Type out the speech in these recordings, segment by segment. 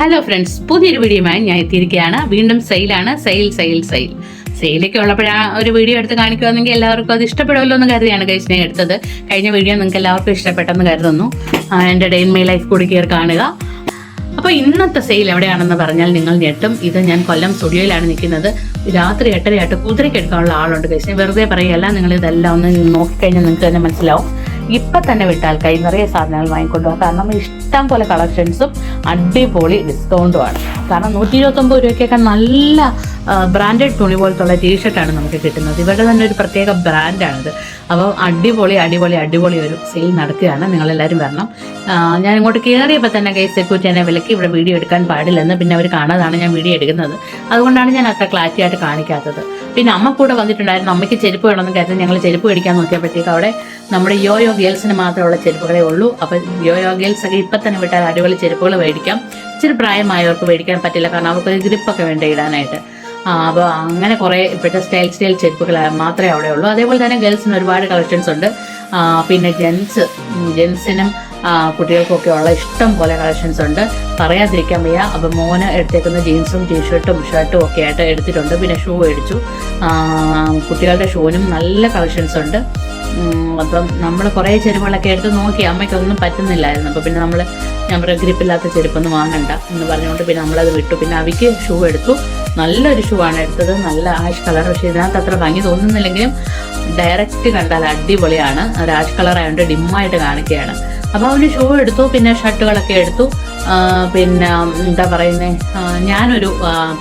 Hello friends, പുതിയൊരു വീഡിയോയുമായി ഞാൻ എത്തിയിരിക്കുകയാണ്. വീണ്ടും സെയിലാണ്. സെയിലൊക്കെ ഉള്ളപ്പോഴാ ഒരു വീഡിയോ എടുത്ത് കാണിക്കുകയാണെങ്കിൽ എല്ലാവർക്കും അത് ഇഷ്ടപ്പെടുമല്ലോ എന്ന് കരുതിയാണ് ഗൈസ് ഞാൻ എടുത്തത്. കഴിഞ്ഞ വീഡിയോ നിങ്ങൾക്ക് എല്ലാവർക്കും ഇഷ്ടപ്പെട്ടെന്ന് കരുതുന്നു. എൻ്റെ ഡേ ഇൻ മൈ ലൈഫ് കൂടി കയറി കാണുക. അപ്പോൾ ഇന്നത്തെ സെയിൽ എവിടെയാണെന്ന് പറഞ്ഞാൽ നിങ്ങൾ ഞെട്ടും. ഇത് ഞാൻ കൊല്ലം സ്റ്റുഡിയോയിലാണ് നിൽക്കുന്നത്. രാത്രി 8:30 കുതിരയ്ക്ക് എടുക്കാനുള്ള ആളുണ്ട് ഗൈസ്. വെറുതെ പറയുകയല്ല, നിങ്ങൾ ഇതെല്ലാം ഒന്ന് നോക്കിക്കഴിഞ്ഞാൽ നിങ്ങൾക്ക് തന്നെ മനസ്സിലാവും. ഇപ്പം തന്നെ വിട്ടാൽ കൈ നിറയെ സാധനങ്ങൾ വാങ്ങിക്കൊണ്ടുപോകാം. കാരണം ഇഷ്ടം പോലെ കളക്ഷൻസും അടിപൊളി ഡിസ്കൗണ്ടുമാണ്. കാരണം 129 രൂപയ്ക്കൊക്കെ നല്ല ബ്രാൻഡഡ് തുണി പോലത്തുള്ള ടീഷർട്ടാണ് നമുക്ക് കിട്ടുന്നത്. ഇവരുടെ തന്നെ ഒരു പ്രത്യേക ബ്രാൻഡാണിത്. അപ്പോൾ അടിപൊളി ഒരു സെയിൽ നടക്കുകയാണ്. നിങ്ങളെല്ലാവരും വരണം. ഞാൻ ഇങ്ങോട്ട് കയറിയപ്പോൾ തന്നെ ഗൈസ് സെക്യൂരിറ്റി എന്നെ വിലക്കി ഇവിടെ വീഡിയോ എടുക്കാൻ പാടില്ലെന്ന് പിന്നെ അവർ കാണാതാണ് ഞാൻ വീഡിയോ എടുക്കുന്നത്. അതുകൊണ്ടാണ് ഞാൻ അത്ര ക്ലാരിറ്റി ആയിട്ട് കാണിക്കാത്തത്. പിന്നെ അമ്മ കൂടെ വന്നിട്ടുണ്ടായിരുന്നു. അമ്മയ്ക്ക് ചെരുപ്പ് വേണമെന്ന് കരുതി ഞങ്ങൾ ചെരുപ്പ് മേടിക്കാൻ നോക്കിയപ്പോഴത്തേക്ക് അവിടെ നമ്മുടെ യോയോ ഗേൾസിന് മാത്രമുള്ള ചെരുപ്പുകളേ ഉള്ളൂ. അപ്പോൾ യോയോ ഗേൾസ് ഒക്കെ ഇപ്പം തന്നെ വിട്ടാൽ അടിപൊളി ചെരുപ്പുകൾ മേടിക്കാം. ഇച്ചിരി പ്രായമായവർക്ക് മേടിക്കാൻ പറ്റില്ല, കാരണം അവർക്ക് ഗ്രിപ്പൊക്കെ വേണ്ട ഇടാനായിട്ട്. അപ്പോൾ അങ്ങനെ കുറേ ഇപ്പോഴത്തെ സ്റ്റൈൽ ചെരുപ്പുകൾ മാത്രമേ അവിടെ ഉള്ളൂ. അതേപോലെ തന്നെ ഗേൾസിന് ഒരുപാട് കളക്ഷൻസ് ഉണ്ട്. പിന്നെ ജെൻസിനും കുട്ടികൾക്കൊക്കെ ഉള്ള ഇഷ്ടം പോലെ കളക്ഷൻസ് ഉണ്ട്, പറയാതിരിക്കാൻ വയ്യ. അപ്പം മോന് എടുത്തേക്കുന്ന ജീൻസും ടീഷർട്ടും ഷർട്ടും ഒക്കെ ആയിട്ട് എടുത്തിട്ടുണ്ട്. പിന്നെ ഷൂ മേടിച്ചു. കുട്ടികളുടെ ഷൂവിനും നല്ല കളക്ഷൻസ് ഉണ്ട്. അപ്പം നമ്മൾ കുറേ ചെരുപ്പുകളൊക്കെ എടുത്ത് നോക്കി, അമ്മയ്ക്കൊന്നും പറ്റുന്നില്ലായിരുന്നു. അപ്പോൾ പിന്നെ ഞാൻ പറയാം ഗ്രിപ്പില്ലാത്ത ചെരുപ്പൊന്നും വാങ്ങണ്ട എന്ന് പറഞ്ഞുകൊണ്ട് പിന്നെ നമ്മളത് വിട്ടു. പിന്നെ അവയ്ക്ക് ഷൂ എടുത്തു. നല്ലൊരു ഷൂ ആണ് എടുത്തത്, നല്ല ആഷ് കളർ. പക്ഷേ ഇതിനകത്ത് അത്ര ഭംഗി തോന്നുന്നില്ലെങ്കിലും ഡയറക്റ്റ് കണ്ടാൽ അടിപൊളിയാണ്. ഒരു ആഷ് കളർ ആയതുകൊണ്ട് ഡിമ്മായിട്ട് കാണിക്കുകയാണ്. അപ്പോൾ അവന് ഷൂ എടുത്തു. പിന്നെ ഷർട്ടുകളൊക്കെ എടുത്തു. പിന്നെ എന്താ പറയുന്നത്, ഞാനൊരു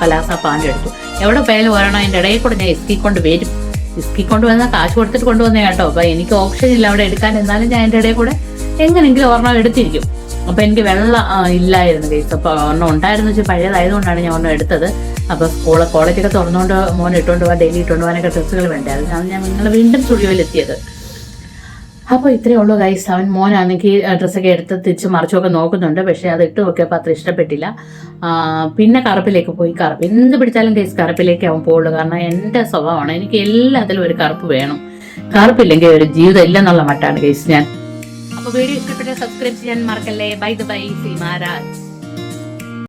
പലാസ പാൻറ് എടുത്തു. എവിടെ പോയാലും വരണം, അതിൻ്റെ ഇടയിൽ കൂടെ ഞാൻ ഇസ്കിക്കൊണ്ട് വന്നാൽ കാശ് കൊടുത്തിട്ട് കൊണ്ടുവന്നേ കേട്ടോ. അപ്പോൾ എനിക്ക് ഓപ്ഷൻ ഇല്ല അവിടെ എടുക്കാൻ. എന്നാലും ഞാൻ എൻ്റെ ഇടയിൽ കൂടെ എങ്ങനെയെങ്കിലും ഒരെണ്ണം എടുത്തിരിക്കും. അപ്പോൾ എനിക്ക് വെള്ളം ഇല്ലായിരുന്നു കേസ്. അപ്പോൾ ഒരെണ്ണം ഉണ്ടായിരുന്നു വെച്ചാൽ പഴയതായതുകൊണ്ടാണ് ഞാൻ ഒരെണ്ണം എടുത്തത്. അപ്പോൾ കോളേജൊക്കെ തുറന്നുകൊണ്ട് മോൻ ഇട്ടുകൊണ്ട് പോകാൻ, ഡെയിലി ഇട്ടുകൊണ്ട് പോകാനൊക്കെ ഡ്രസ്സുകൾ വേണ്ടേ. അതിനാണ് ഞാൻ നിങ്ങൾ വീണ്ടും സ്റ്റുഡിയോയിൽ എത്തിയത്. അപ്പോൾ ഇത്രയേ ഉള്ളൂ ഗൈസ്. അവൻ മോനാണെങ്കിൽ ഡ്രസ്സൊക്കെ എടുത്ത് തിരിച്ച് മറിച്ചൊക്കെ നോക്കുന്നുണ്ട്. പക്ഷേ അത് ഇട്ട് നോക്കിയപ്പോൾ അത്ര ഇഷ്ടപ്പെട്ടില്ല. പിന്നെ കറുപ്പിലേക്ക് പോയി. കറുപ്പ് എന്ത് പിടിച്ചാലും ഗൈസ് കറുപ്പിലേക്ക് അവൻ പോകുള്ളൂ. കാരണം എൻ്റെ സ്വഭാവമാണ്, എനിക്ക് എല്ലാത്തിലും ഒരു കറുപ്പ് വേണം. കറുപ്പില്ലെങ്കിൽ ഒരു ജീവിതം ഇല്ലെന്നുള്ള മട്ടാണ് ഗൈസ് ഞാൻ. അപ്പോൾ വീഡിയോ ഇഷ്ടപ്പെട്ട സബ്സ്ക്രൈബ് ചെയ്യാൻ മറക്കല്ലേ. ബൈ സീമാരാജ്.